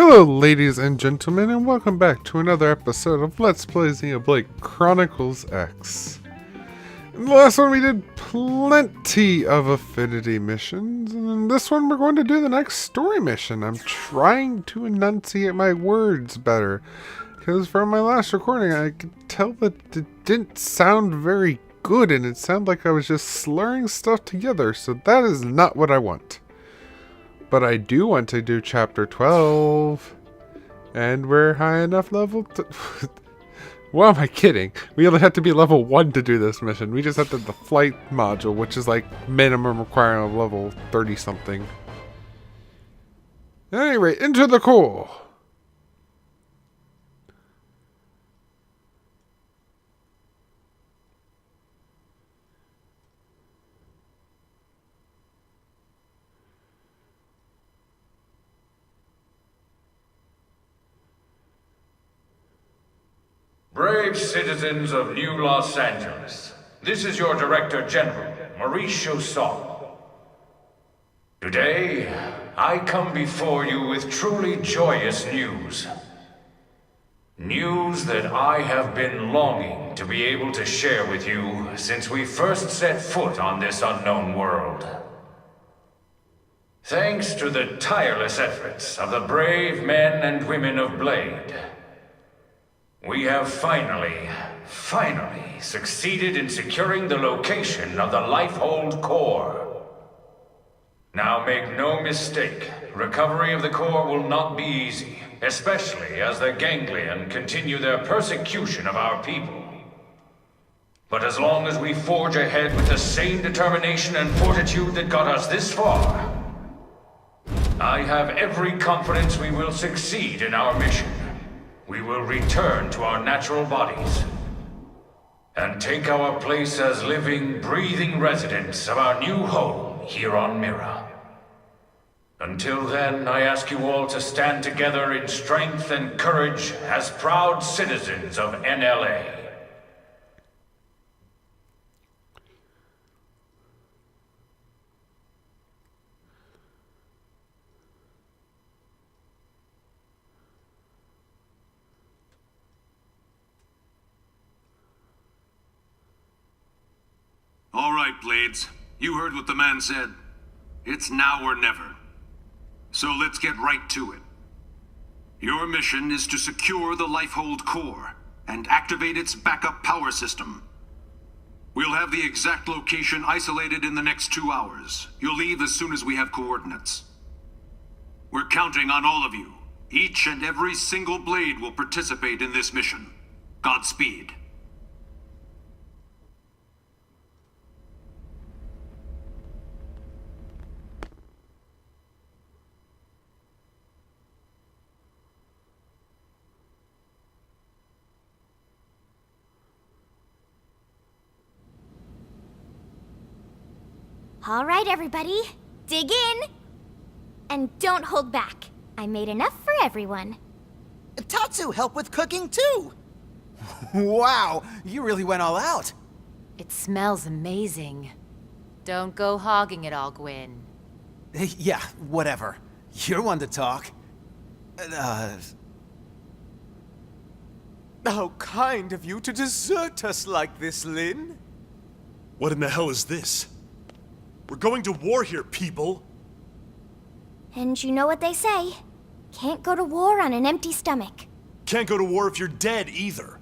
Hello ladies and gentlemen, and welcome back to another episode of Let's Play Xenoblade Chronicles X. In the last one we did plenty of affinity missions, and in this one we're going to do the next story mission. I'm trying to enunciate my words better, because from my last recording I could tell that it didn't sound very good, and it sounded like I was just slurring stuff together, so that is not what I want. But I do want to do chapter 12. And we're high enough level to... Well, am I kidding? We only have to be level 1 to do this mission. We just have to do the flight module, which is like minimum requirement of level 30 something. At any rate, into the core. Brave citizens of New Los Angeles, this is your Director General, Maurice Chaussot. Today, I come before you with truly joyous news. News that I have been longing to be able to share with you since we first set foot on this unknown world. Thanks to the tireless efforts of the brave men and women of Blade, we have finally succeeded in securing the location of the Lifehold core. Now make no mistake, recovery of the core will not be easy, especially as the Ganglion continue their persecution of our people. But as long as we forge ahead with the same determination and fortitude that got us this far, I have every confidence we will succeed in our mission. We will return to our natural bodies and take our place as living, breathing residents of our new home here on Mira. Until then, I ask you all to stand together in strength and courage as proud citizens of NLA. All right, Blades. You heard what the man said. It's now or never. So let's get right to it. Your mission is to secure the Lifehold core and activate its backup power system. We'll have the exact location isolated in the next 2 hours. You'll leave as soon as we have coordinates. We're counting on all of you. Each and every single Blade will participate in this mission. Godspeed. All right, everybody, dig in! And don't hold back. I made enough for everyone. Tatsu helped with cooking, too! Wow, you really went all out. It smells amazing. Don't go hogging it all, Gwyn. Yeah, whatever. You're one to talk. How kind of you to desert us like this, Lynn. What in the hell is this? We're going to war here, people! And you know what they say. Can't go to war on an empty stomach. Can't go to war if you're dead, either.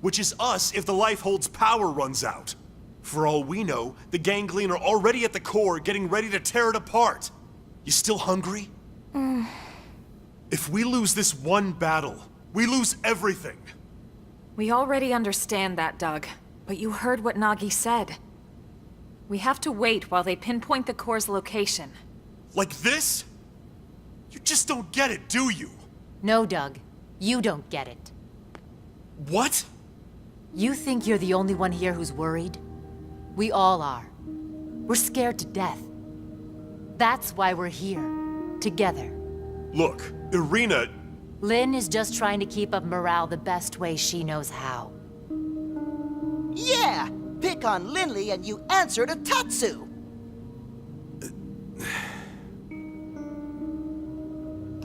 Which is us if the Lifehold's power runs out. For all we know, the Ganglion are already at the core, getting ready to tear it apart. You still hungry? If we lose this one battle, we lose everything. We already understand that, Doug. But you heard what Nagi said. We have to wait while they pinpoint the core's location. Like this? You just don't get it, do you? No, Doug. You don't get it. What? You think you're the only one here who's worried? We all are. We're scared to death. That's why we're here. Together. Look, Irina... Lynn is just trying to keep up morale the best way she knows how. Yeah! Pick on Linley and you answer to Tatsu!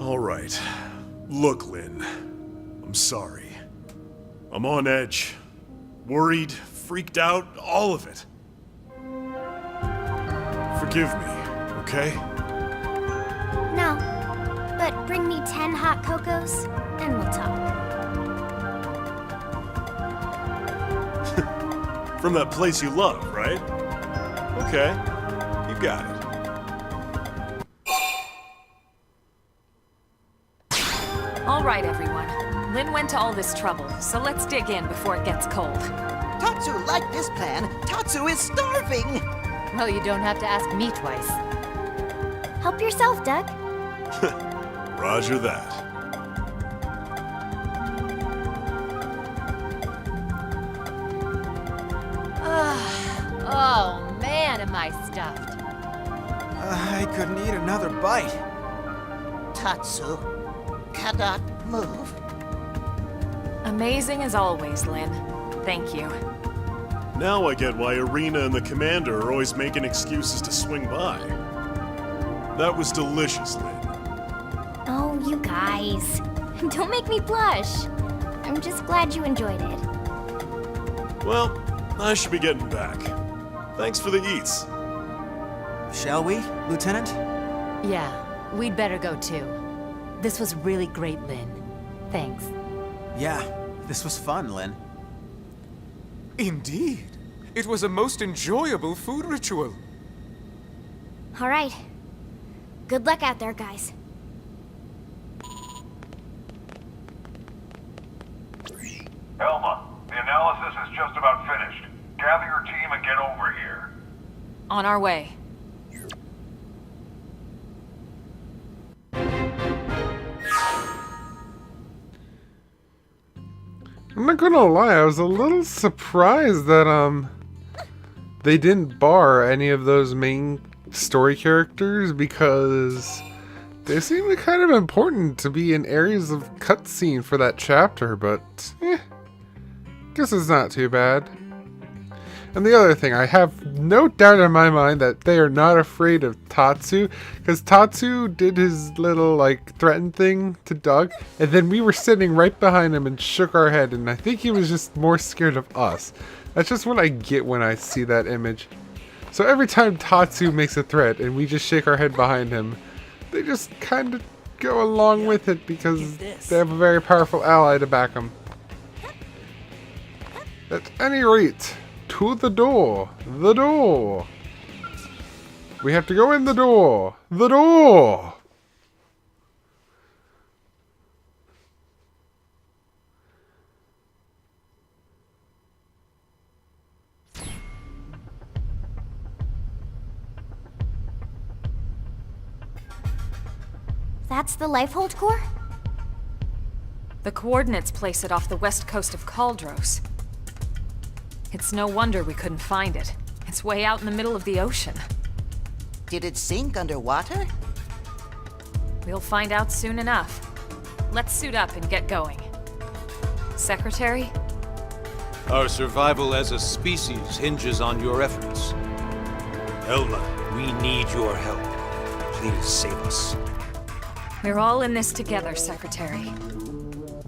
All right. Look, Lynn. I'm sorry. I'm on edge. Worried, freaked out, all of it. Forgive me, okay? No. But bring me 10 hot cocos, and we'll talk. From that place you love, right? Okay. You got it. All right, everyone. Lynn went to all this trouble, so let's dig in before it gets cold. Tatsu liked this plan. Tatsu is starving. Well, you don't have to ask me twice. Help yourself, Doug. Roger that. Oh, man, am I stuffed. I couldn't eat another bite. Tatsu cannot move. Amazing as always, Lynn. Thank you. Now I get why Irina and the commander are always making excuses to swing by. That was delicious, Lynn. Oh, you guys. Don't make me blush. I'm just glad you enjoyed it. Well, I should be getting back. Thanks for the eats. Shall we, Lieutenant? Yeah, we'd better go too. This was really great, Lynn. Thanks. Yeah, this was fun, Lynn. Indeed. It was a most enjoyable food ritual. All right. Good luck out there, guys. Elma, the analysis is just about finished. Gather your team and get over here. On our way. I'm not gonna lie, I was a little surprised that they didn't bar any of those main story characters because they seem kind of important to be in areas of cutscene for that chapter, but guess it's not too bad. And the other thing, I have no doubt in my mind that they are not afraid of Tatsu, because Tatsu did his little, like, threaten thing to Doug, and then we were sitting right behind him and shook our head, and I think he was just more scared of us. That's just what I get when I see that image. So every time Tatsu makes a threat and we just shake our head behind him, they just kind of go along with it because they have a very powerful ally to back them. At any rate, to the door. The door. We have to go in the door. The door. That's the Lifehold core? The coordinates place it off the west coast of Kaldros. It's no wonder we couldn't find it. It's way out in the middle of the ocean. Did it sink underwater? We'll find out soon enough. Let's suit up and get going. Secretary? Our survival as a species hinges on your efforts. Elma, we need your help. Please save us. We're all in this together, Secretary.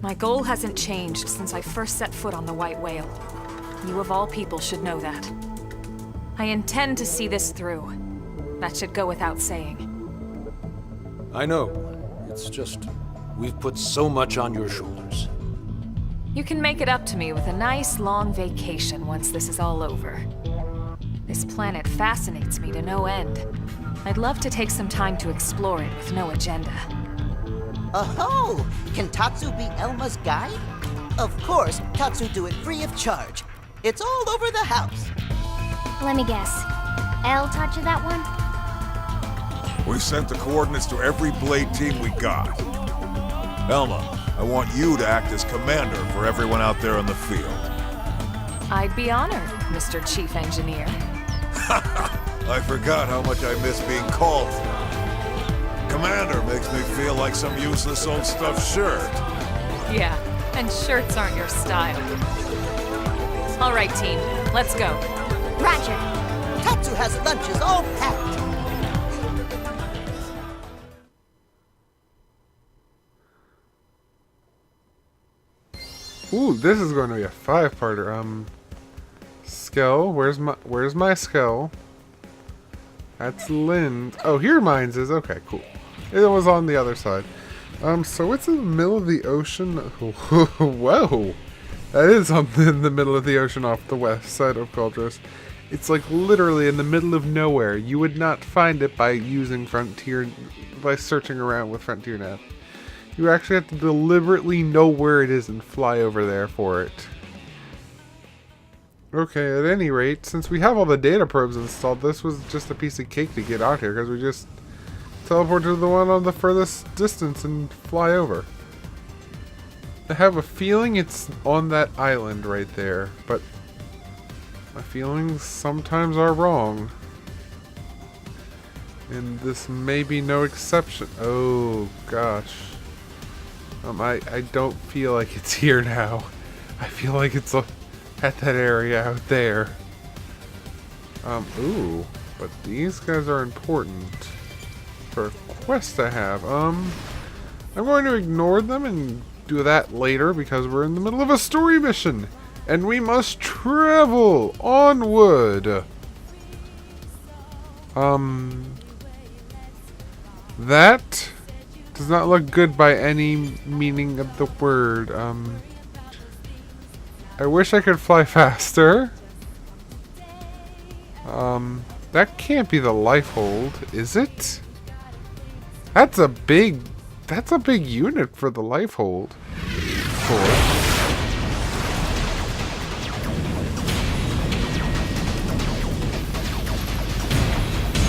My goal hasn't changed since I first set foot on the White Whale. You of all people should know that. I intend to see this through. That should go without saying. I know. It's just, we've put so much on your shoulders. You can make it up to me with a nice long vacation once this is all over. This planet fascinates me to no end. I'd love to take some time to explore it with no agenda. Oh, can Tatsu be Elma's guide? Of course, Tatsu do it free of charge. It's all over the house. Let me guess. Elle taught you that one? We've sent the coordinates to every Blade team we got. Elma, I want you to act as commander for everyone out there in the field. I'd be honored, Mr. Chief Engineer. I forgot how much I miss being called. Commander makes me feel like some useless old stuffed shirt. Yeah, and shirts aren't your style. All right, team, let's go. Roger. Tatsu has lunches all packed. Ooh, this is going to be a 5-parter. Skell, where's my Skell? That's Lind. Oh, here mine's is. Okay, cool. It was on the other side. So it's in the middle of the ocean. Whoa! That is in the middle of the ocean off the west side of Cauldros. It's like literally in the middle of nowhere. You would not find it by using by searching around with Frontier Nav. You actually have to deliberately know where it is and fly over there for it. Okay, at any rate, since we have all the data probes installed, this was just a piece of cake to get out here, because we just teleport to the one on the furthest distance and fly over. I have a feeling it's on that island right there, but my feelings sometimes are wrong. And this may be no exception. Oh, gosh. I don't feel like it's here now. I feel like it's at that area out there. Ooh, but these guys are important for a quest I have. I'm going to ignore them and do that later because we're in the middle of a story mission and we must travel onward. That does not look good by any meaning of the word. I wish I could fly faster. That can't be the Lifehold, is it? That's a big unit for the Lifehold.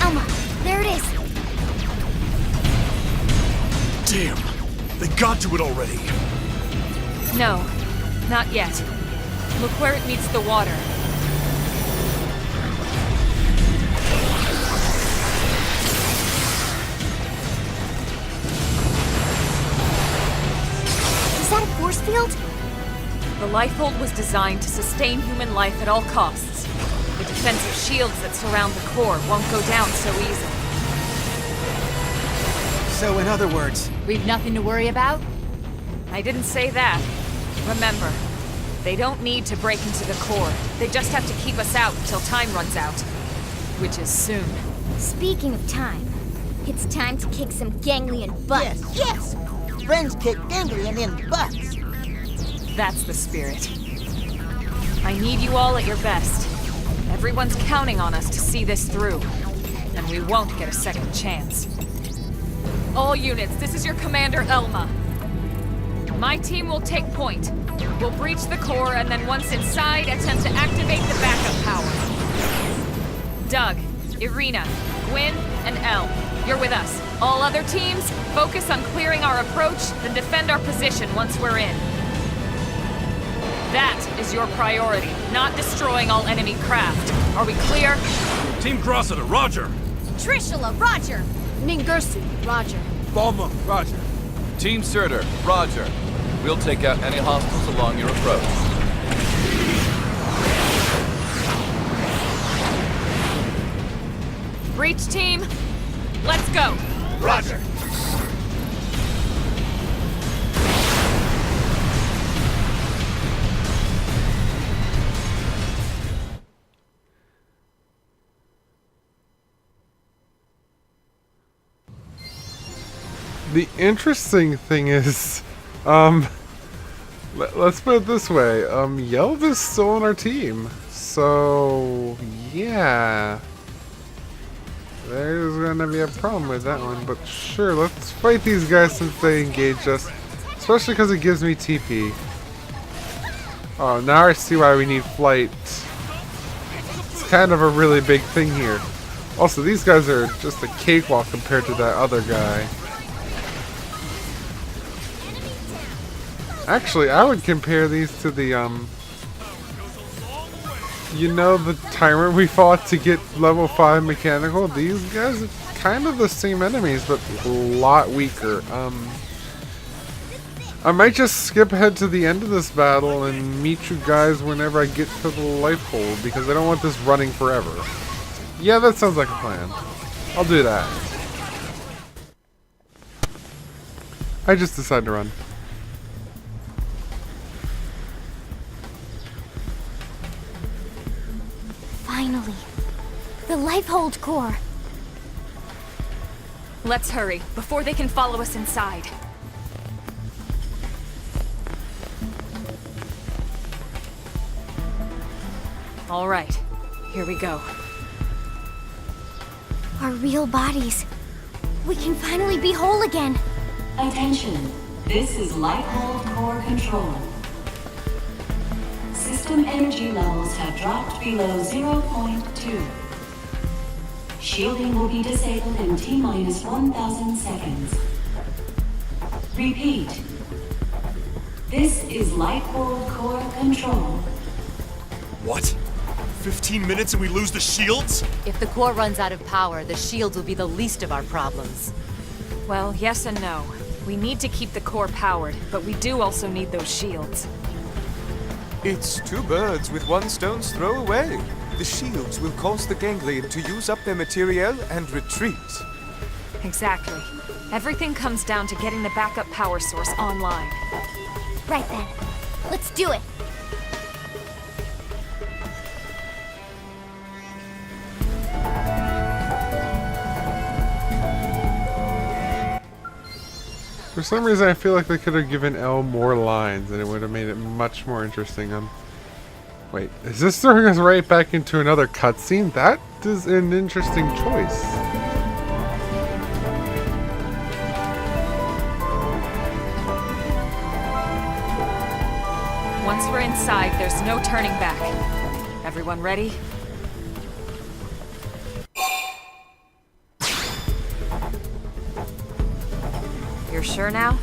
Elma, there it is. Damn! They got to it already! No, not yet. Look where it meets the water. Is that a force field? The Lifehold was designed to sustain human life at all costs. The defensive shields that surround the core won't go down so easily. So in other words, We've nothing to worry about? I didn't say that. Remember, they don't need to break into the core. They just have to keep us out until time runs out. Which is soon. Speaking of time, it's time to kick some ganglion butt. Yes! Friends kick ganglion in butts. That's the spirit. I need you all at your best. Everyone's counting on us to see this through. And we won't get a second chance. All units, this is your commander, Elma. My team will take point. We'll breach the core, and then once inside, attempt to activate the backup power. Doug, Irina, Gwyn, and Elle, you're with us. All other teams, focus on clearing our approach, then defend our position once we're in. That is your priority, not destroying all enemy craft. Are we clear? Team Grossada, roger! Trishula, roger. Ningursu, roger. Balma, roger. Team Surtur, roger. We'll take out any hostiles along your approach. Breach team, let's go. Roger! The interesting thing is, let's put it this way, Yelv is still on our team, so yeah, there's gonna be a problem with that one, but sure, let's fight these guys since they engaged us, especially because it gives me TP. Oh, now I see why we need flight. It's kind of a really big thing here. Also, these guys are just a cakewalk compared to that other guy. Actually, I would compare these to the, you know, the timer we fought to get level 5 mechanical? These guys are kind of the same enemies, but a lot weaker. I might just skip ahead to the end of this battle and meet you guys whenever I get to the Lifehold, because I don't want this running forever. Yeah, that sounds like a plan. I'll do that. I just decided to run. Lifehold core. Let's hurry, before they can follow us inside. All right, here we go. Our real bodies. We can finally be whole again. Attention, this is Lifehold core control. System energy levels have dropped below 0.2. Shielding will be disabled in T-minus 1,000 seconds. Repeat. This is Lifehold core control. What? 15 minutes and we lose the shields? If the core runs out of power, the shields will be the least of our problems. Well, yes and no. We need to keep the core powered, but we do also need those shields. It's two birds with one stone's throw away. The shields will cause the ganglion to use up their materiel and retreat. Exactly. Everything comes down to getting the backup power source online. Right then. Let's do it. For some reason, I feel like they could have given Elle more lines, and it would have made it much more interesting. Wait, is this throwing us right back into another cutscene? That is an interesting choice. Once we're inside, there's no turning back. Everyone ready? You're sure now?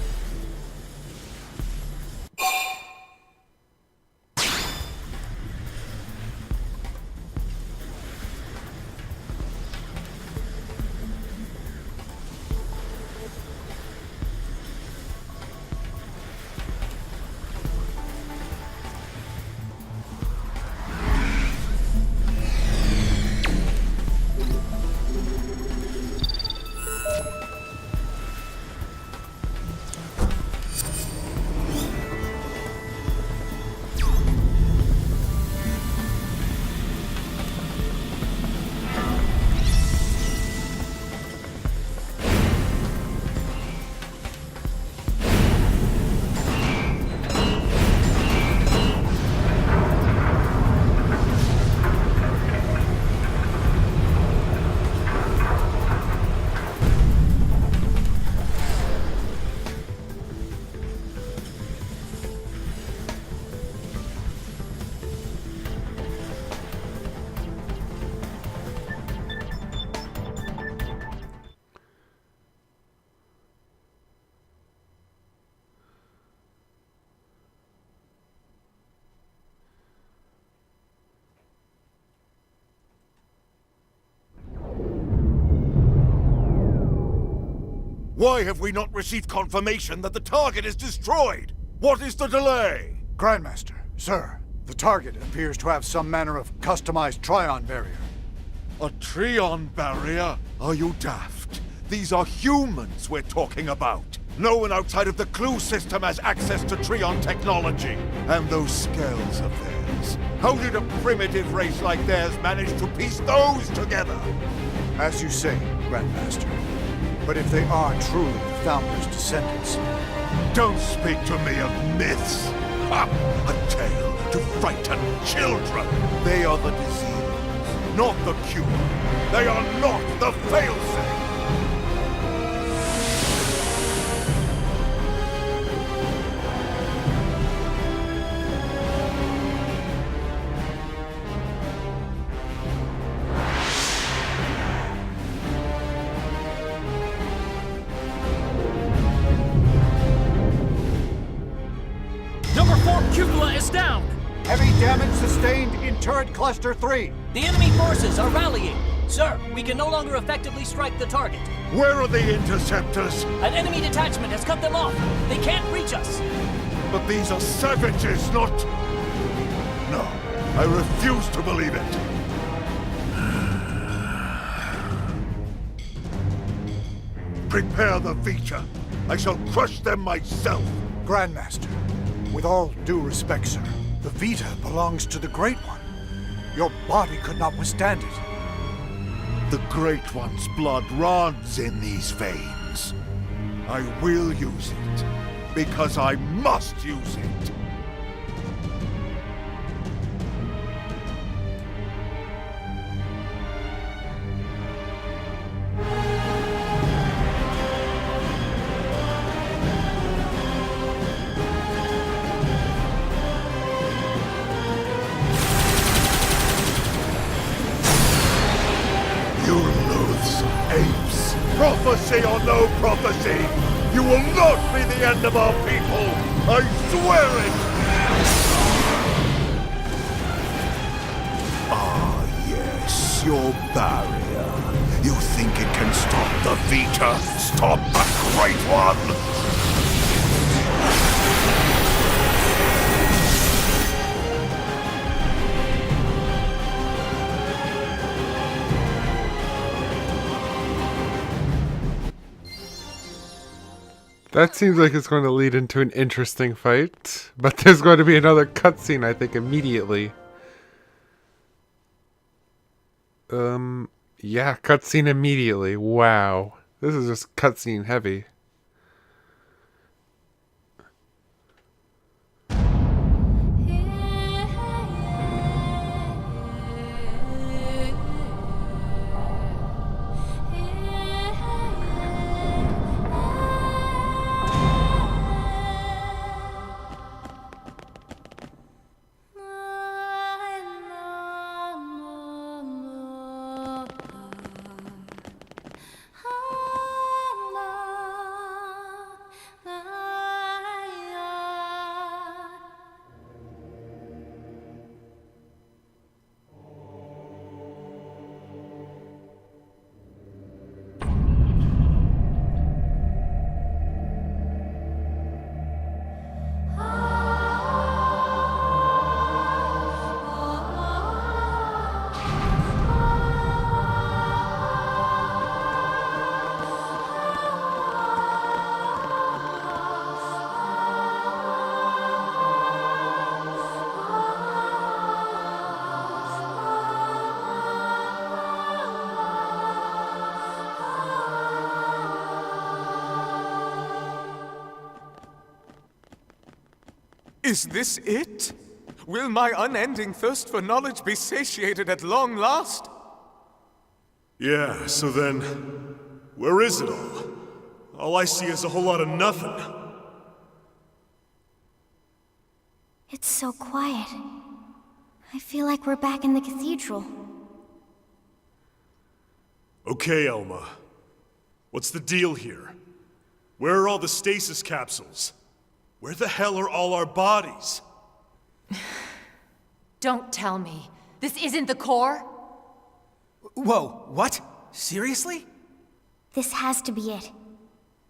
Why have we not received confirmation that the target is destroyed? What is the delay? Grandmaster, sir, the target appears to have some manner of customized Trion barrier. A Trion barrier? Are you daft? These are humans we're talking about. No one outside of the Clue system has access to Trion technology. And those scales of theirs. How did a primitive race like theirs manage to piece those together? As you say, Grandmaster. But if they are truly the Founder's descendants... Don't speak to me of myths! Ha! A tale to frighten children! They are the disease, not the cure. They are not the failsafe! Heavy damage sustained in turret cluster 3. The enemy forces are rallying. Sir, we can no longer effectively strike the target. Where are the interceptors? An enemy detachment has cut them off. They can't reach us. But these are savages, not... No, I refuse to believe it. Prepare the Vita. I shall crush them myself. Grandmaster, with all due respect, sir, the Vita belongs to the Great One. Your body could not withstand it. The Great One's blood runs in these veins. I will use it, because I must use it. Prophecy or no prophecy, you will not be the end of our people! I swear it! Ah, yes, your barrier. You think it can stop the Vita? Stop the Great One? That seems like it's going to lead into an interesting fight, but there's going to be another cutscene, I think, immediately. Yeah, cutscene immediately. Wow. This is just cutscene heavy. Is this it? Will my unending thirst for knowledge be satiated at long last? Yeah, so then, where is it all? All I see is a whole lot of nothing. It's so quiet. I feel like we're back in the cathedral. Okay, Elma. What's the deal here? Where are all the stasis capsules? Where the hell are all our bodies? Don't tell me. This isn't the core? Whoa, what? Seriously? This has to be it.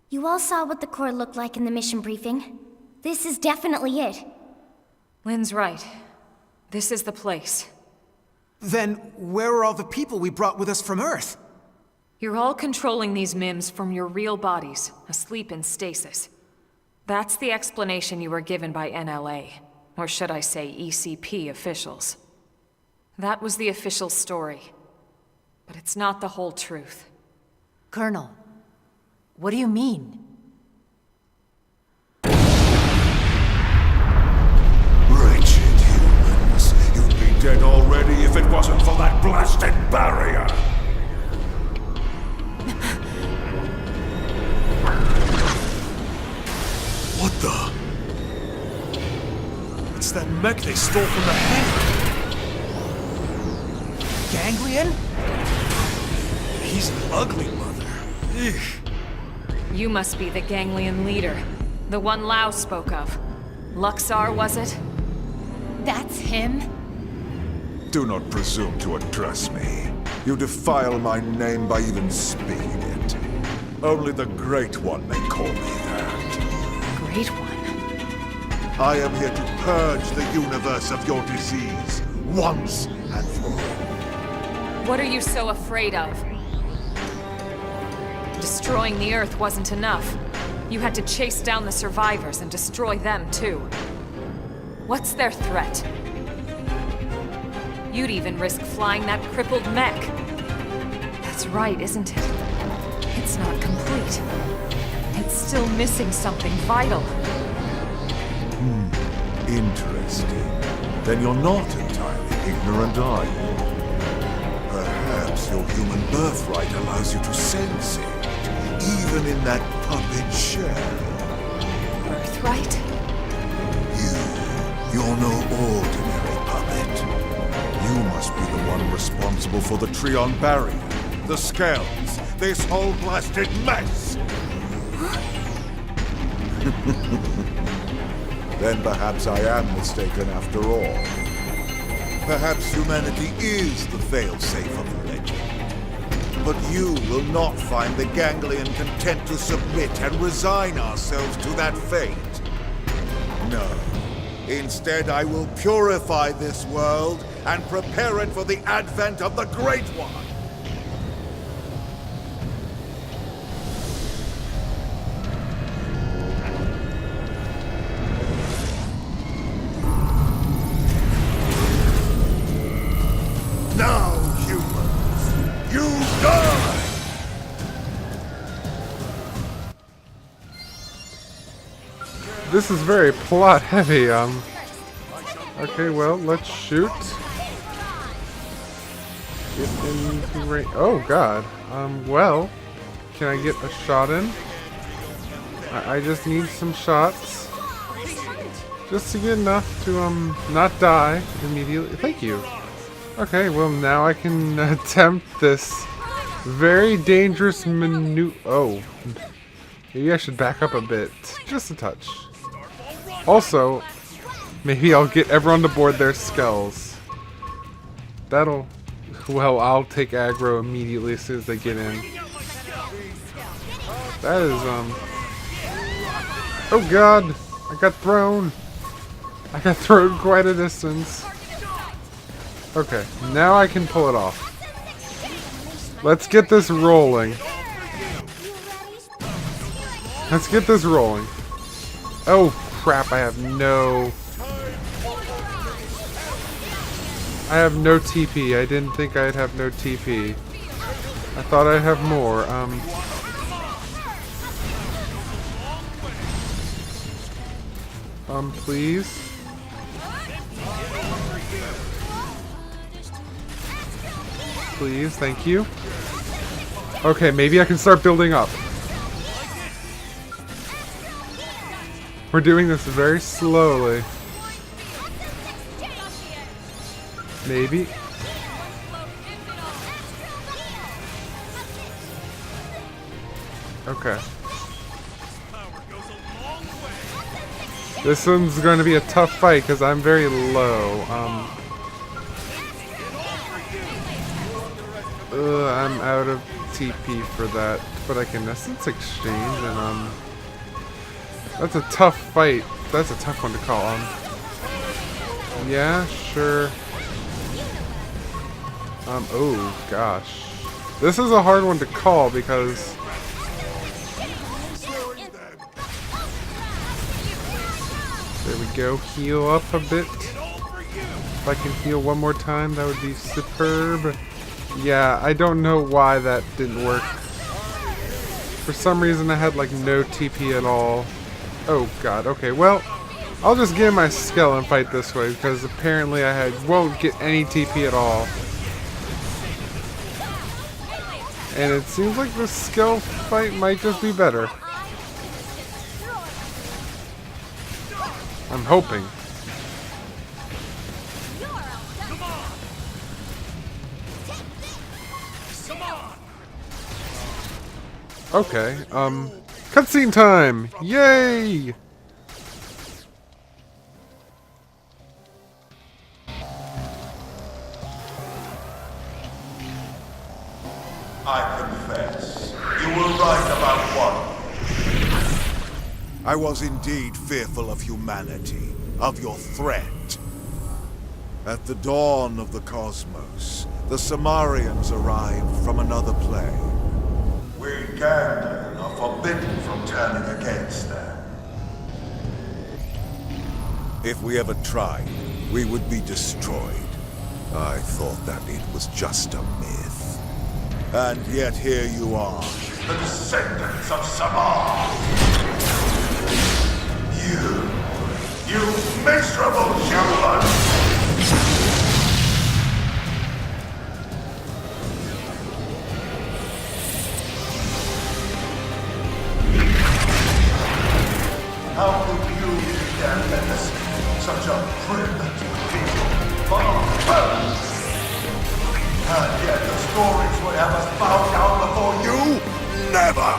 You all saw what the core looked like in the mission briefing. This is definitely it. Lynn's right. This is the place. Then where are all the people we brought with us from Earth? You're all controlling these MIMs from your real bodies, asleep in stasis. That's the explanation you were given by NLA, or should I say ECP officials. That was the official story. But it's not the whole truth. Colonel, what do you mean? Wretched humans, you'd be dead already if it wasn't for that blasted barrier! What the? It's that mech they stole from the hangar. Ganglion? He's an ugly mother. Ugh. You must be the Ganglion leader. The one Lao spoke of. Luxar, was it? That's him? Do not presume to address me. You defile my name by even speaking it. Only the Great One may call me that. Great One? I am here to purge the universe of your disease, once and for all. What are you so afraid of? Destroying the Earth wasn't enough. You had to chase down the survivors and destroy them, too. What's their threat? You'd even risk flying that crippled mech. That's right, isn't it? It's not complete. It's still missing something vital. Interesting. Then you're not entirely ignorant, are you? Perhaps your human birthright allows you to sense it, even in that puppet shell. Birthright? You're no ordinary puppet. You must be the one responsible for the Trion barrier, the scales, this whole blasted mess! Then perhaps I am mistaken after all. Perhaps humanity is the failsafe of the legend. But you will not find the ganglion content to submit and resign ourselves to that fate. No. Instead, I will purify this world and prepare it for the advent of the Great One. Now, humans, you die! This is very plot heavy, Okay, well, let's shoot. Get into range. Oh, God. Well, can I get a shot in? I just need some shots. Just to get enough to, not die immediately. Thank you. Okay, well, now I can attempt this very dangerous maneuver. Oh. Maybe I should back up a bit. Just a touch. Also, maybe I'll get everyone to board their skulls. That'll... Well, I'll take aggro immediately as soon as they get in. That is, Oh God! I got thrown! I got thrown quite a distance. Okay, now I can pull it off. Let's get this rolling. Let's get this rolling. Oh crap, I have no TP. I didn't think I'd have no TP. I thought I'd have more. Please. Please, thank you. Okay, maybe I can start building up. We're doing this very slowly. Maybe. Okay. This one's going to be a tough fight because I'm very low. I'm out of TP for that, but I can Essence Exchange and that's a tough fight. That's a tough one to call. Yeah, sure. Oh gosh, this is a hard one to call because there we go. Heal up a bit. If I can heal one more time, that would be superb. Yeah, I don't know why that didn't work. For some reason, I had like no TP at all. Oh god. Okay, well, I'll just get my skull and fight this way because apparently I won't get any TP at all. And it seems like the skull fight might just be better. I'm hoping. Okay, cutscene time! Yay! I confess, you were right about one. I was indeed fearful of humanity, of your threat. At the dawn of the cosmos, the Samarians arrived from another plane. We Ganglion are forbidden from turning against them. If we ever tried, we would be destroyed. I thought that it was just a myth. And yet here you are. The descendants of Samar. You miserable human! How could you dare let us such a primitive people? And yet the stories would have us bow down before you? Never!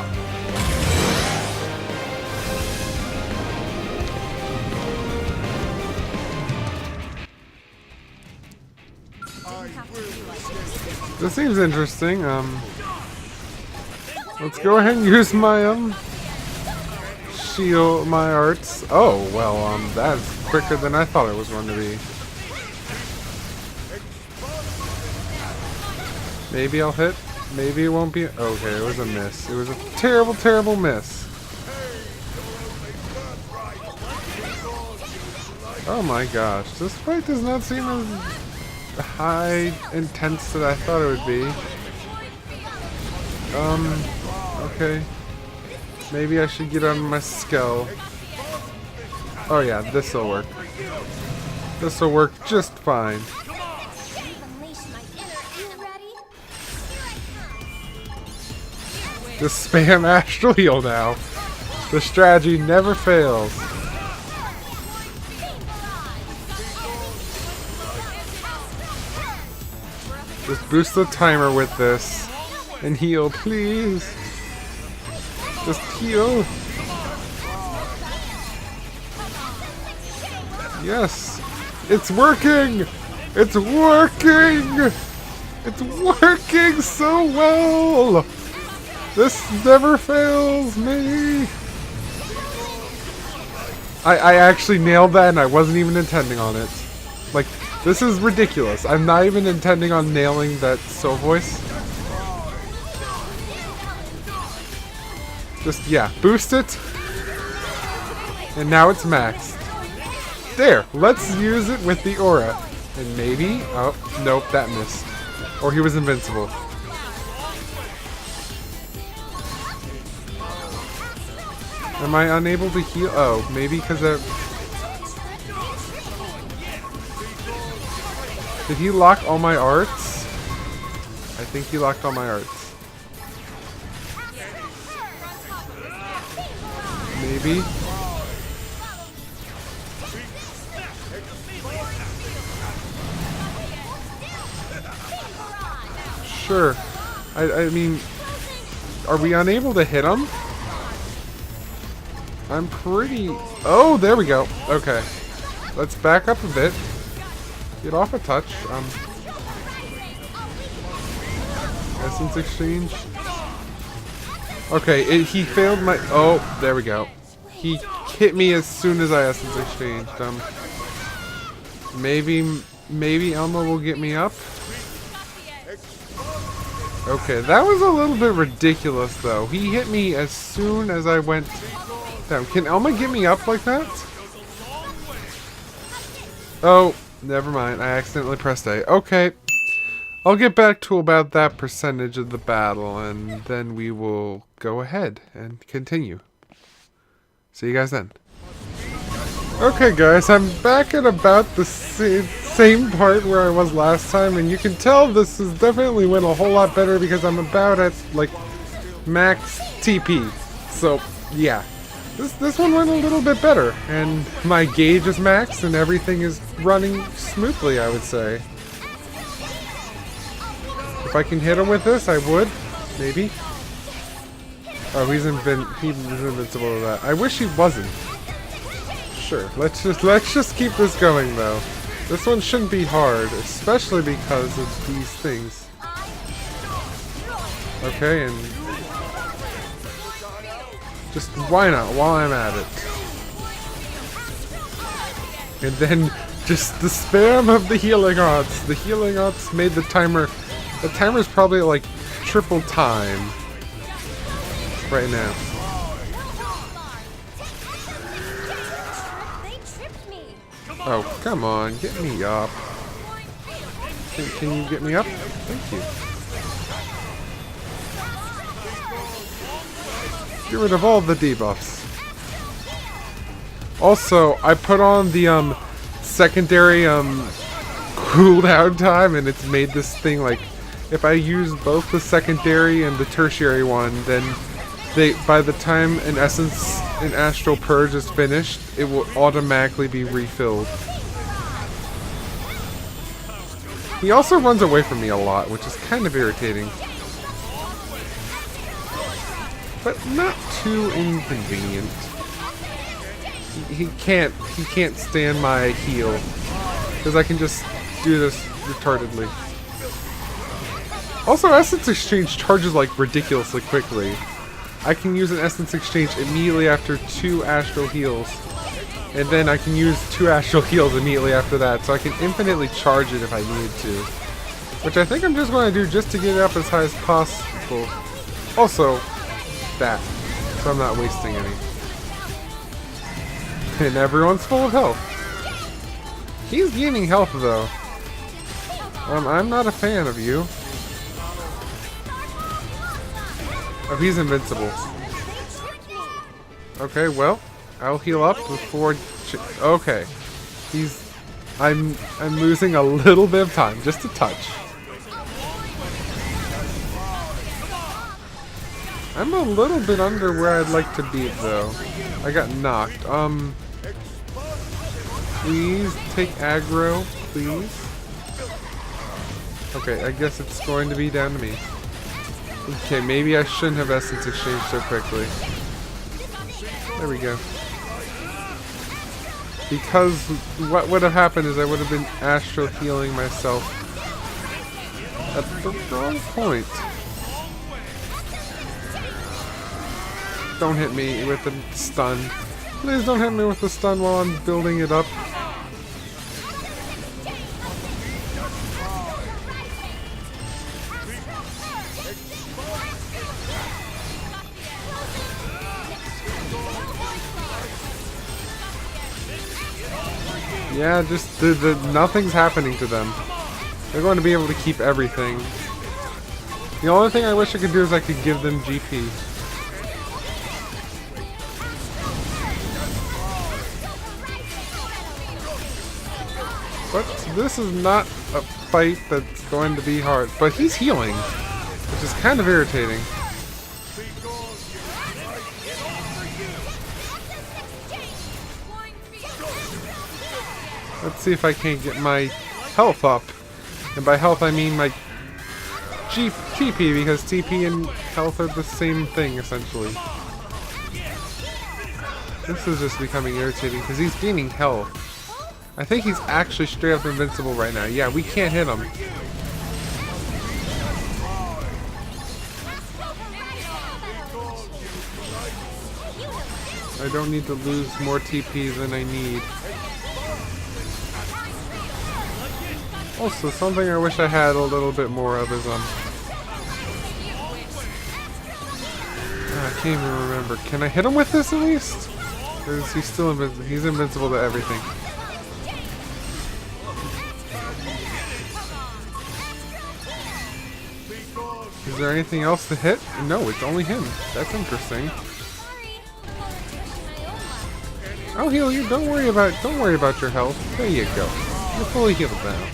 This seems interesting. Let's go ahead and use my shield, my arts. Oh well, that's quicker than I thought it was going to be. Maybe I'll hit. Maybe it won't be. Okay, it was a miss. It was a terrible, terrible miss. Oh my gosh, this fight does not seem as high intense that I thought it would be. Okay. Maybe I should get on my skull. Oh yeah, this'll work. This'll work just fine. Just spam Astral Heal now. The strategy never fails. Just boost the timer with this. And heal, please. Just heal. Yes. It's working! It's working! It's working so well! This never fails me! I actually nailed that and I wasn't even intending on it. Like, this is ridiculous. I'm not even intending on nailing that soul voice. Just, yeah, boost it. And now it's maxed. There, let's use it with the aura. And maybe, oh, nope, that missed. Or he was invincible. Am I unable to heal? Oh, maybe because that... Did he lock all my arts? I think he locked all my arts. Maybe. Sure. I mean, are we unable to hit him? I'm pretty... Oh, there we go. Okay. Let's back up a bit. Get off a touch. Essence exchange. Okay, he failed my... Oh, there we go. He hit me as soon as I essence exchanged. Maybe Elma will get me up. Okay, that was a little bit ridiculous, though. He hit me as soon as I went down. Can Elma get me up like that? Oh, never mind. I accidentally pressed A. Okay. I'll get back to about that percentage of the battle, and then we will go ahead and continue. See you guys then. Okay, guys, I'm back at about the same part where I was last time, and you can tell this has definitely went a whole lot better because I'm about at, like, max TP. So, yeah. This one went a little bit better, and my gauge is maxed, and everything is running smoothly, I would say. If I can hit him with this, I would. Maybe. Oh, he's invincible to that. I wish he wasn't. Sure. Let's just keep this going, though. This one shouldn't be hard, especially because of these things. Okay, and just why not while I'm at it. And then just the spam of the healing odds. The healing odds made the timer. The timer's probably like triple time right now. Oh, come on, get me up. Can you get me up? Thank you. Get rid of all the debuffs. Also, I put on the secondary cooldown time, and it's made this thing like, if I use both the secondary and the tertiary one, then by the time an essence in Astral Purge is finished, it will automatically be refilled. He also runs away from me a lot, which is kind of irritating. But not too inconvenient. He can't stand my heal, because I can just do this retardedly. Also, Essence Exchange charges like ridiculously quickly. I can use an Essence Exchange immediately after 2 Astral Heals. And then I can use 2 Astral Heals immediately after that, so I can infinitely charge it if I need to. Which I think I'm just going to do just to get it up as high as possible. Also, that. So I'm not wasting any. And everyone's full of health. He's gaining health though. I'm not a fan of you. Oh, he's invincible. Okay, well, I'll heal up before. Okay, I'm losing a little bit of time, just a touch. I'm a little bit under where I'd like to be though. I got knocked. Please take aggro, please. Okay, I guess it's going to be down to me. Okay, maybe I shouldn't have Essence Exchange so quickly. There we go. Because what would have happened is I would have been astral healing myself at the wrong point. Don't hit me with the stun. Please don't hit me with the stun while I'm building it up. Yeah, just nothing's happening to them. They're going to be able to keep everything. The only thing I wish I could do is I could give them GP. But this is not a fight that's going to be hard. But he's healing, which is kind of irritating. Let's see if I can't get my health up. And by health I mean my TP, because TP and health are the same thing, essentially. This is just becoming irritating, because he's gaining health. I think he's actually straight up invincible right now. Yeah, we can't hit him. I don't need to lose more TP than I need. Also, something I wish I had a little bit more of is, I can't even remember. Can I hit him with this at least? Or is he still invincible? He's invincible to everything. Is there anything else to hit? No, it's only him. That's interesting. I'll heal you. Don't worry about your health. There you go. You're fully healed now.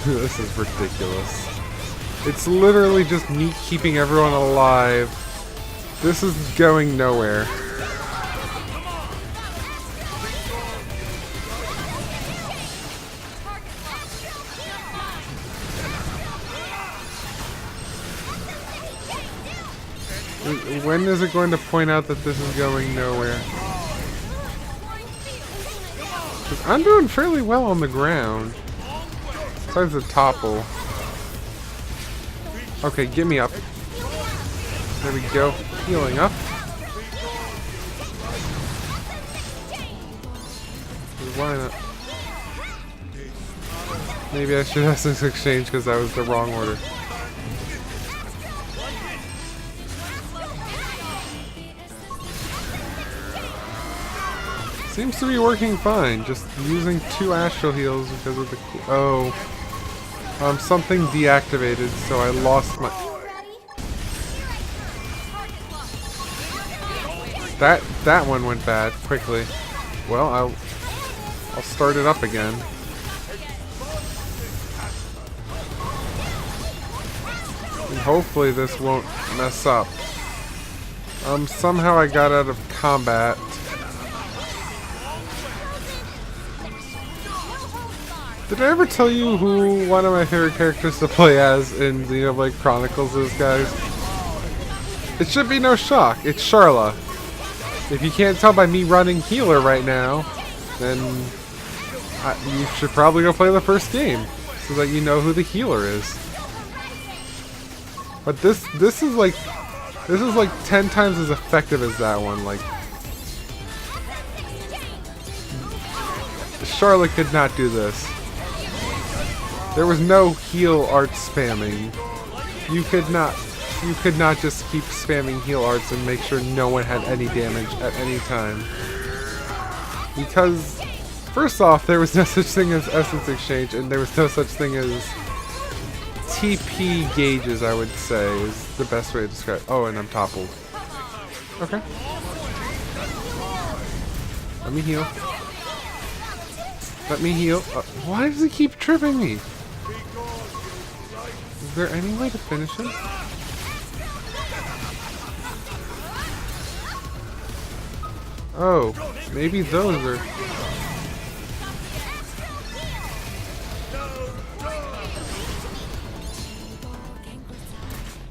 This is ridiculous. It's literally just me keeping everyone alive. This is going nowhere. When is it going to point out that this is going nowhere? Because I'm doing fairly well on the ground. Besides the topple. Okay, get me up. There we go. Healing up. Why not? Maybe I should have this exchange because that was the wrong order. Seems to be working fine. Just using 2 astral heals because of the... Oh. Something deactivated, so I lost my... That one went bad quickly. Well, I'll start it up again. And hopefully this won't mess up. Somehow I got out of combat. Did I ever tell you who one of my favorite characters to play as in Xenoblade Chronicles is, guys? It should be no shock. It's Charla. If you can't tell by me running healer right now, then you should probably go play the first game so that you know who the healer is. But this is like 10 times as effective as that one. Like, Charlotte could not do this. There was no heal art spamming. You could not just keep spamming heal arts and make sure no one had any damage at any time. Because, first off, there was no such thing as essence exchange, and there was no such thing as TP gauges, I would say, is the best way to describe it. Oh, and I'm toppled. Okay. Let me heal. Let me heal. Why does he keep tripping me? Is there any way to finish him? Oh, maybe those are...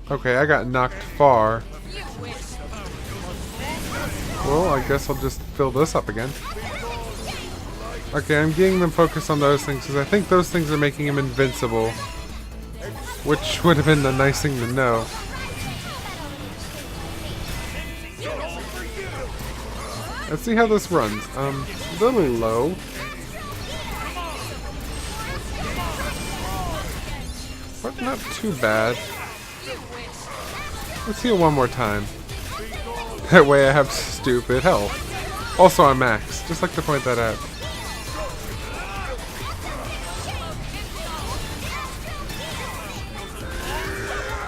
Okay, I got knocked far. Well, I guess I'll just fill this up again. Okay, I'm getting them focused on those things because I think those things are making him invincible. Which would have been the nice thing to know. Let's see how this runs. A little low. But not too bad. Let's heal one more time. That way I have stupid health. Also I'm max, just like to point that out.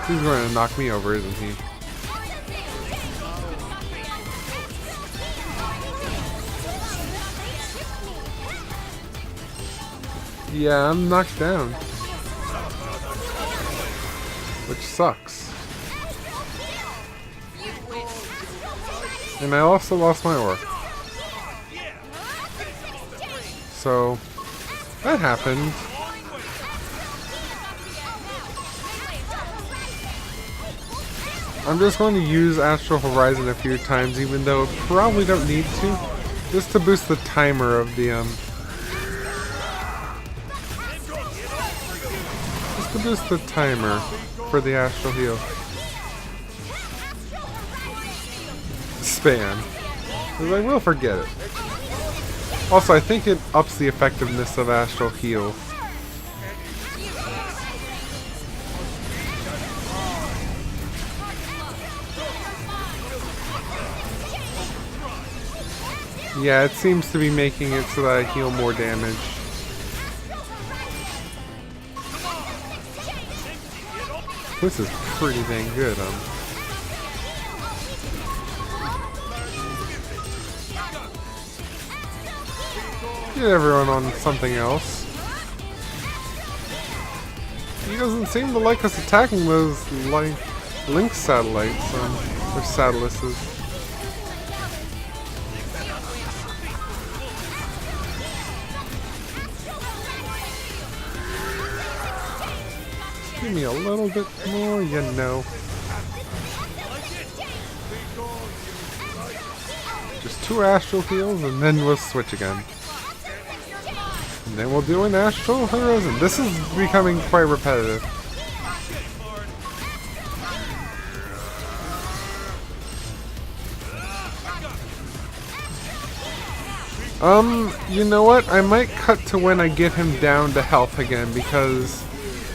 He's going to knock me over, isn't he? Yeah, I'm knocked down. Which sucks. And I also lost my ore. So, that happened. I'm just going to use Astral Horizon a few times, even though I probably don't need to. Just to boost the timer of the, Just to boost the timer for the Astral Heal. Spam. Because I will forget it. Also, I think it ups the effectiveness of Astral Heal. Yeah, it seems to be making it so that I heal more damage. This is pretty dang good, Get everyone on something else. He doesn't seem to like us attacking those link satellites, or satellites. Give me a little bit more, you know. Just 2 astral heals and then we'll switch again. And then we'll do an Astral Horizon. This is becoming quite repetitive. You know what? I might cut to when I get him down to health again, because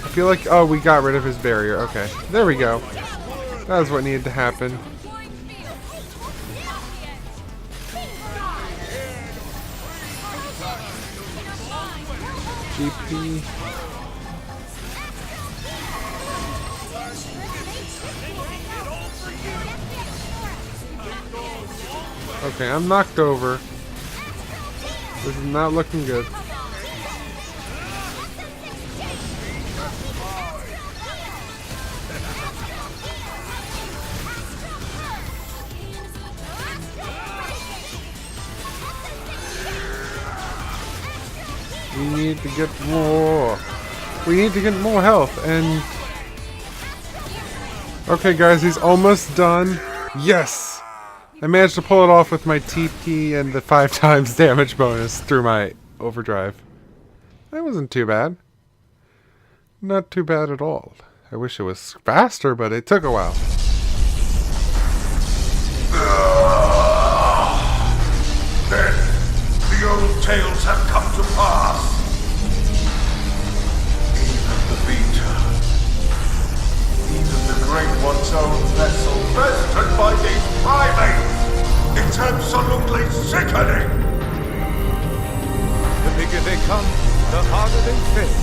I feel like, oh, we got rid of his barrier. Okay, there we go. That was what needed to happen. GP. Okay, I'm knocked over. This is not looking good. We need to get more. We need to get more health and... Okay guys, he's almost done. Yes! I managed to pull it off with my TP and the 5 times damage bonus through my overdrive. That wasn't too bad. Not too bad at all. I wish it was faster, but it took a while. Then the old tales have come to pass. Even the Vita, even the Great One's own vessel, bested by these primates. It's absolutely sickening. The bigger they come, the harder they fail.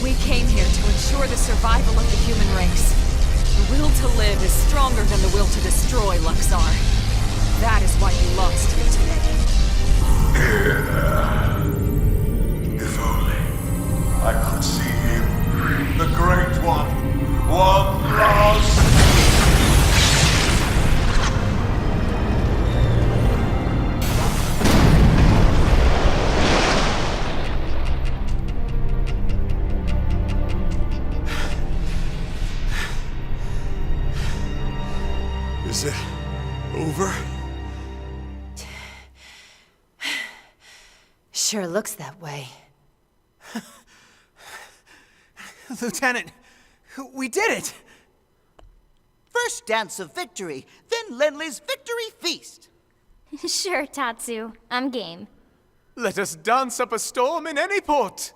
We came here to ensure the survival of the human race. The will to live is stronger than the will to destroy, Luxar. That is why you lost here today. If only I could see him, the Great One, one last... Is it over? Sure looks that way. Lieutenant, we did it! First dance of victory, then Lenley's victory feast. Sure, Tatsu. I'm game. Let us dance up a storm in any port.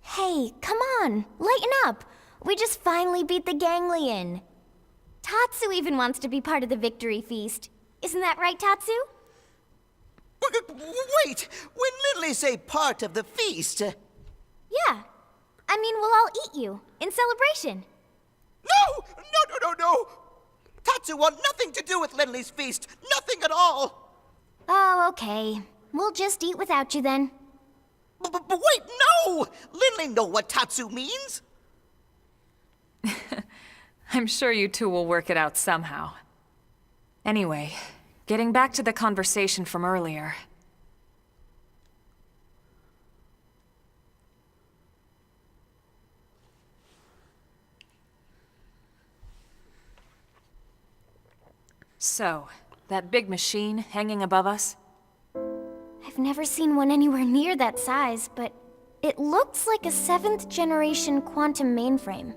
Hey, come on, lighten up. We just finally beat the ganglion. Tatsu even wants to be part of the victory feast. Isn't that right, Tatsu? Wait! When Lindley say part of the feast... Yeah. I mean, we'll all eat you, in celebration. No! No! Tatsu want nothing to do with Lindley's feast. Nothing at all. Oh, okay. We'll just eat without you then. But wait, no! Lindley know what Tatsu means. I'm sure you two will work it out somehow. Anyway, getting back to the conversation from earlier. So, that big machine hanging above us? I've never seen one anywhere near that size, but it looks like a 7th generation quantum mainframe.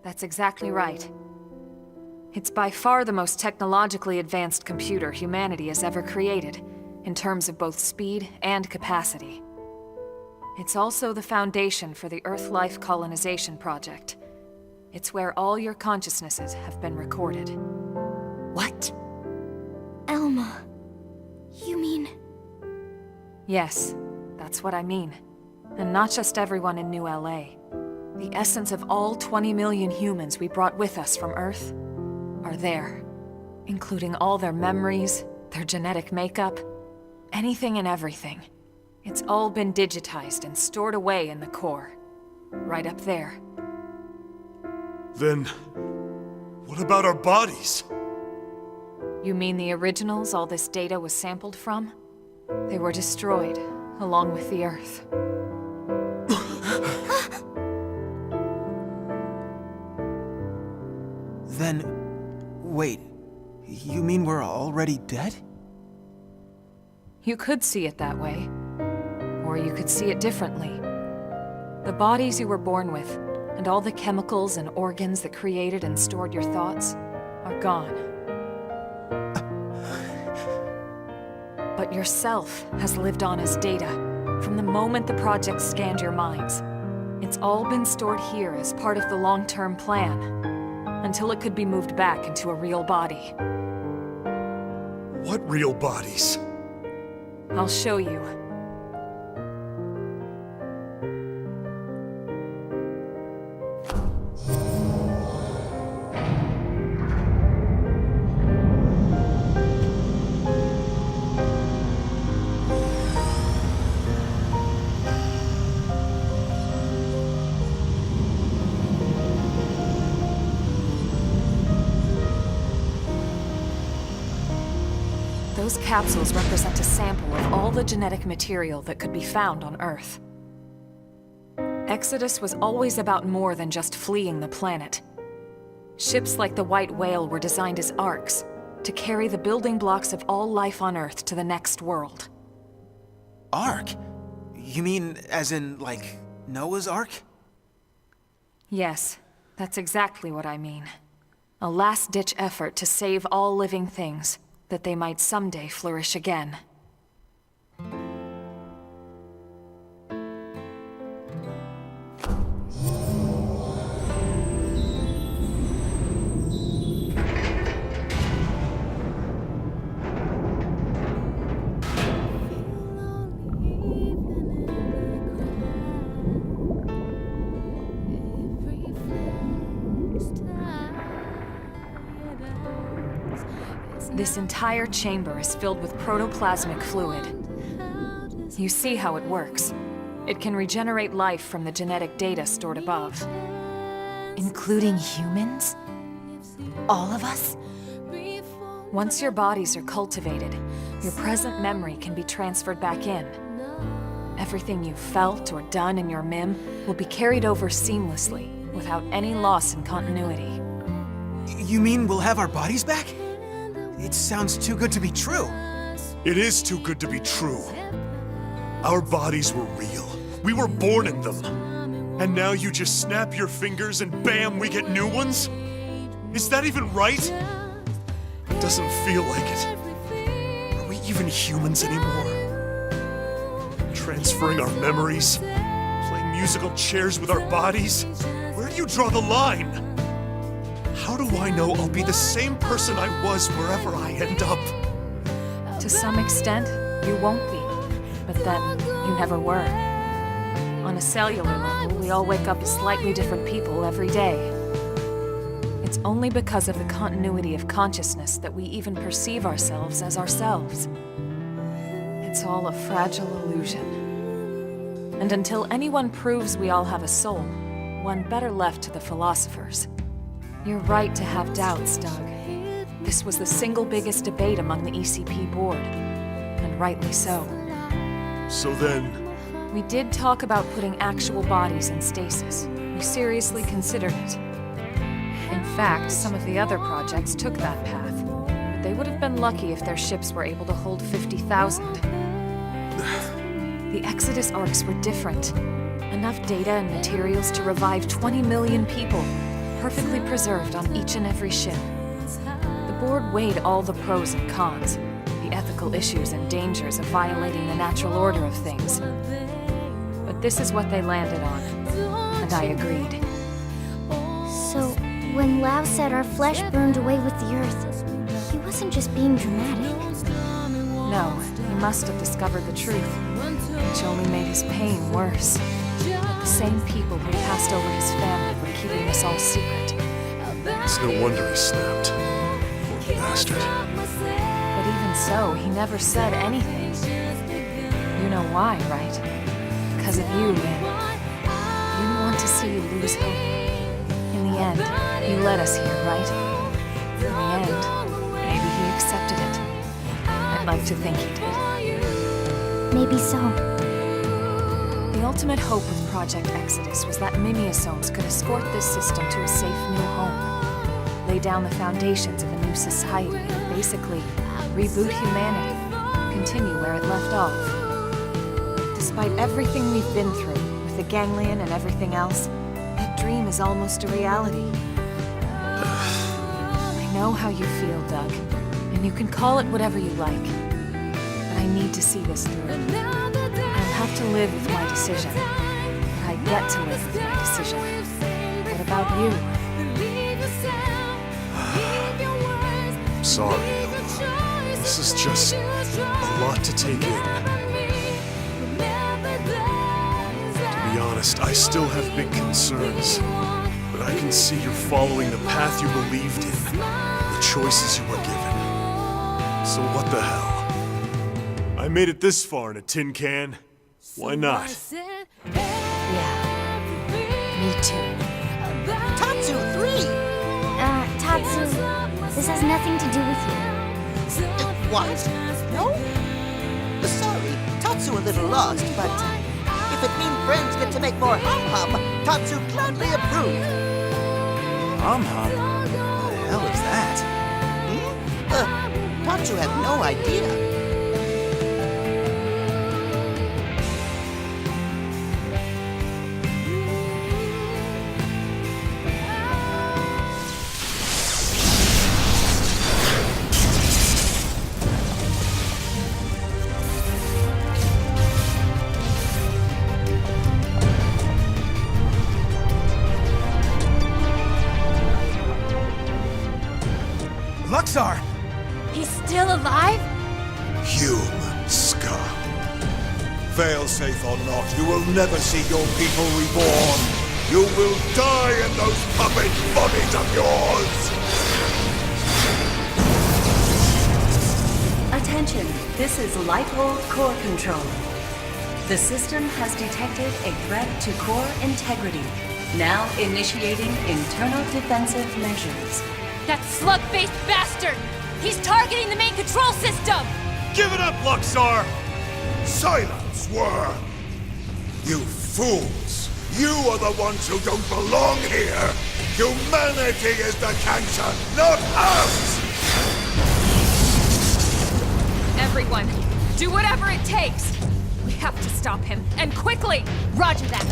That's exactly right. It's by far the most technologically advanced computer humanity has ever created, in terms of both speed and capacity. It's also the foundation for the Earth Life Colonization Project. It's where all your consciousnesses have been recorded. What? Elma, you mean... Yes, that's what I mean. And not just everyone in New LA. The essence of all 20 million humans we brought with us from Earth are there. Including all their memories, their genetic makeup, anything and everything. It's all been digitized and stored away in the core. Right up there. Then, what about our bodies? You mean the originals all this data was sampled from? They were destroyed, along with the Earth. Then, wait, you mean we're already dead? You could see it that way. Or you could see it differently. The bodies you were born with, and all the chemicals and organs that created and stored your thoughts, are gone. But yourself has lived on as data, from the moment the project scanned your minds. It's all been stored here as part of the long-term plan, until it could be moved back into a real body. What real bodies? I'll show you. Those capsules represent a sample of all the genetic material that could be found on Earth. Exodus was always about more than just fleeing the planet. Ships like the White Whale were designed as arks, to carry the building blocks of all life on Earth to the next world. Ark? You mean as in, like, Noah's Ark? Yes, that's exactly what I mean. A last-ditch effort to save all living things, that they might someday flourish again. This entire chamber is filled with protoplasmic fluid. You see how it works. It can regenerate life from the genetic data stored above. Including humans? All of us? Once your bodies are cultivated, your present memory can be transferred back in. Everything you've felt or done in your MIM will be carried over seamlessly, without any loss in continuity. You mean we'll have our bodies back? It sounds too good to be true. It is too good to be true. Our bodies were real. We were born in them. And now you just snap your fingers and bam, we get new ones? Is that even right? It doesn't feel like it. Are we even humans anymore? Transferring our memories? Playing musical chairs with our bodies? Where do you draw the line? How do I know I'll be the same person I was wherever I end up? To some extent, you won't be. But then, you never were. On a cellular level, we all wake up as slightly different people every day. It's only because of the continuity of consciousness that we even perceive ourselves as ourselves. It's all a fragile illusion. And until anyone proves we all have a soul, one better left to the philosophers. You're right to have doubts, Doug. This was the single biggest debate among the ECP board, and rightly so. So then... We did talk about putting actual bodies in stasis. We seriously considered it. In fact, some of the other projects took that path. But they would have been lucky if their ships were able to hold 50,000. The Exodus arcs were different. Enough data and materials to revive 20 million people, perfectly preserved on each and every ship. The board weighed all the pros and cons, the ethical issues and dangers of violating the natural order of things. But this is what they landed on, and I agreed. So, when Lao said our flesh burned away with the earth, he wasn't just being dramatic. No, he must have discovered the truth, which only made his pain worse. The same people who passed over his family were keeping this all secret. It's no wonder he snapped. Poor bastard. But even so, he never said anything. You know why, right? Because of you, Lin. He didn't want to see you lose hope. In the end, he led us here, right? In the end, maybe he accepted it. I'd like to think he did. Maybe so. The ultimate hope with Project Exodus was that Mimiosomes could escort this system to a safe new home, lay down the foundations of a new society, and basically reboot humanity, continue where it left off. Despite everything we've been through, with the ganglion and everything else, that dream is almost a reality. I know how you feel, Doug, and you can call it whatever you like. But I need to see this through. I'll have to live with my decision, but I get to live with my decision. What about you? Sorry. This is just a lot to take in. To be honest, I still have big concerns. But I can see you're following the path you believed in, the choices you were given. So what the hell? I made it this far in a tin can. Why not? Yeah. Me too. Tatsu 3! Tatsu, this has nothing to do with you. What? No? Sorry, Tatsu a little lost, but if it means friends get to make more hum-hum, Tatsu gladly approve. Hum-hum? What the hell is that? Tatsu have no idea. Luxar! He's still alive? Human scum. Failsafe or not, you will never see your people reborn. You will die in those puppet bodies of yours! Attention, this is Lifehold core control. The system has detected a threat to core integrity. Now initiating internal defensive measures. That slug-faced bastard! He's targeting the main control system! Give it up, Luxar! Silence, worm! You fools! You are the ones who don't belong here! Humanity is the cancer, not us! Everyone, do whatever it takes! We have to stop him, and quickly! Roger that.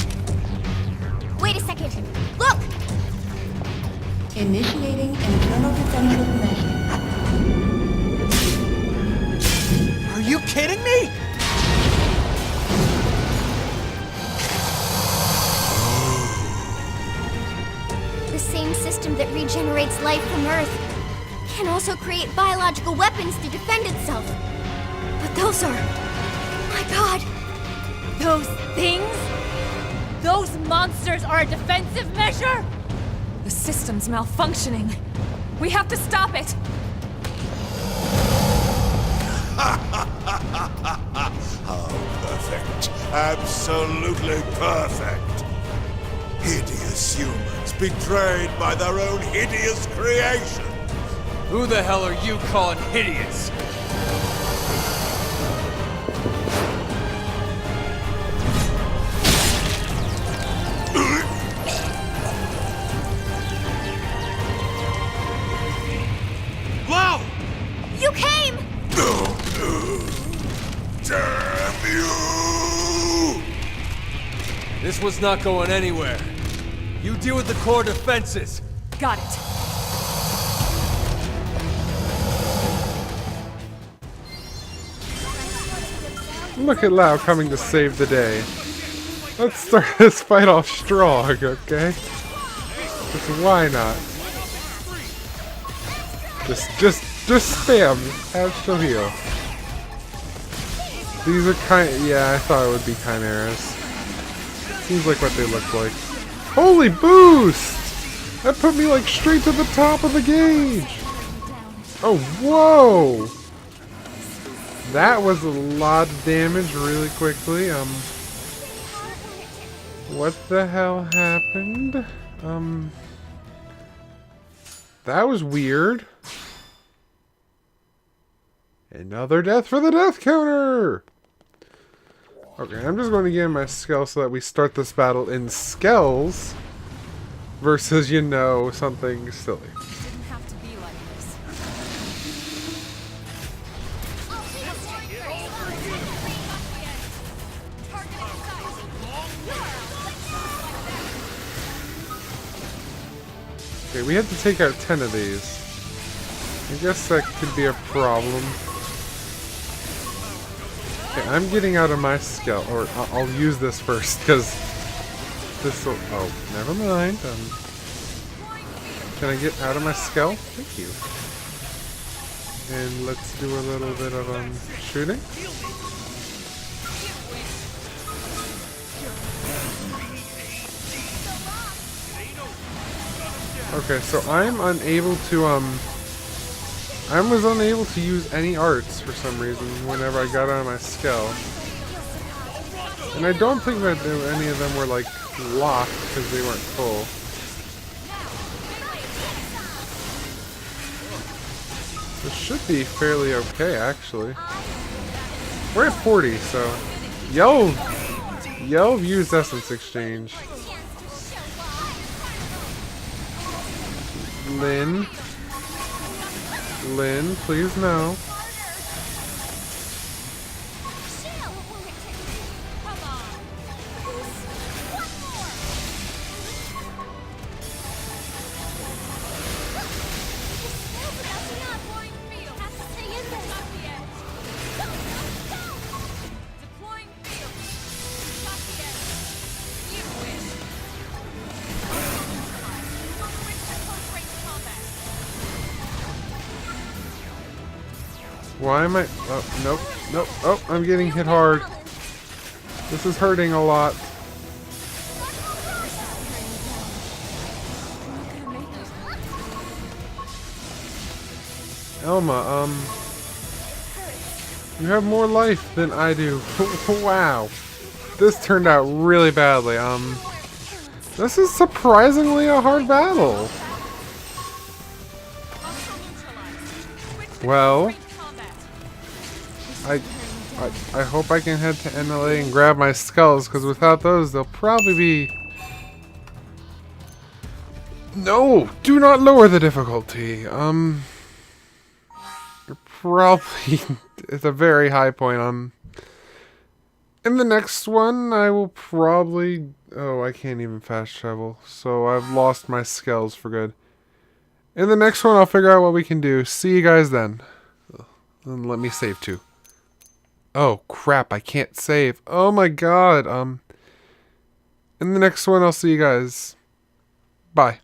Wait a second. Look! Initiating internal defensive measures. Are you kidding me? The same system that regenerates life from Earth can also create biological weapons to defend itself. But those are... my God! Those things? Those monsters are a defensive measure? The system's malfunctioning. We have to stop it! Oh, perfect. Absolutely perfect. Hideous humans betrayed by their own hideous creation. Who the hell are you calling hideous? Wow! You came! Damn you! This was not going anywhere. You deal with the core defenses. Got it. Look at Lau coming to save the day. Let's start this fight off strong, okay? Just why not? Just spam. Have she'll heal. These are yeah, I thought it would be chimeras. Seems like what they look like. Holy boost! That put me like straight to the top of the gauge. Oh, whoa! That was a lot of damage really quickly. What the hell happened? That was weird. Another death for the death counter! Okay, I'm just going to get in my Skell so that we start this battle in Skells versus, you know, something silly. Didn't have to be like this. Okay, we had to take out 10 of these. I guess that could be a problem. Okay, I'm getting out of my Skell, or I'll use this first, because this will... Oh, never mind. Can I get out of my Skell? Thank you. And let's do a little bit of shooting. Okay, so I'm unable to I was unable to use any arts for some reason whenever I got on my skill. And I don't think that any of them were like locked because they weren't full. This should be fairly okay, actually. We're at 40, so Yo used Essence Exchange. Lynn, please no. Why am I? Oh, nope. Oh, I'm getting hit hard. This is hurting a lot. Elma, you have more life than I do. Wow. This turned out really badly. This is surprisingly a hard battle. Well, I hope I can head to NLA and grab my skulls, because without those, they'll probably be... No! Do not lower the difficulty. You're probably... It's a very high point. In the next one, I will probably... Oh, I can't even fast travel, so I've lost my skills for good. In the next one, I'll figure out what we can do. See you guys then. And let me save too. Oh, crap, I can't save. Oh my god. In the next one, I'll see you guys. Bye.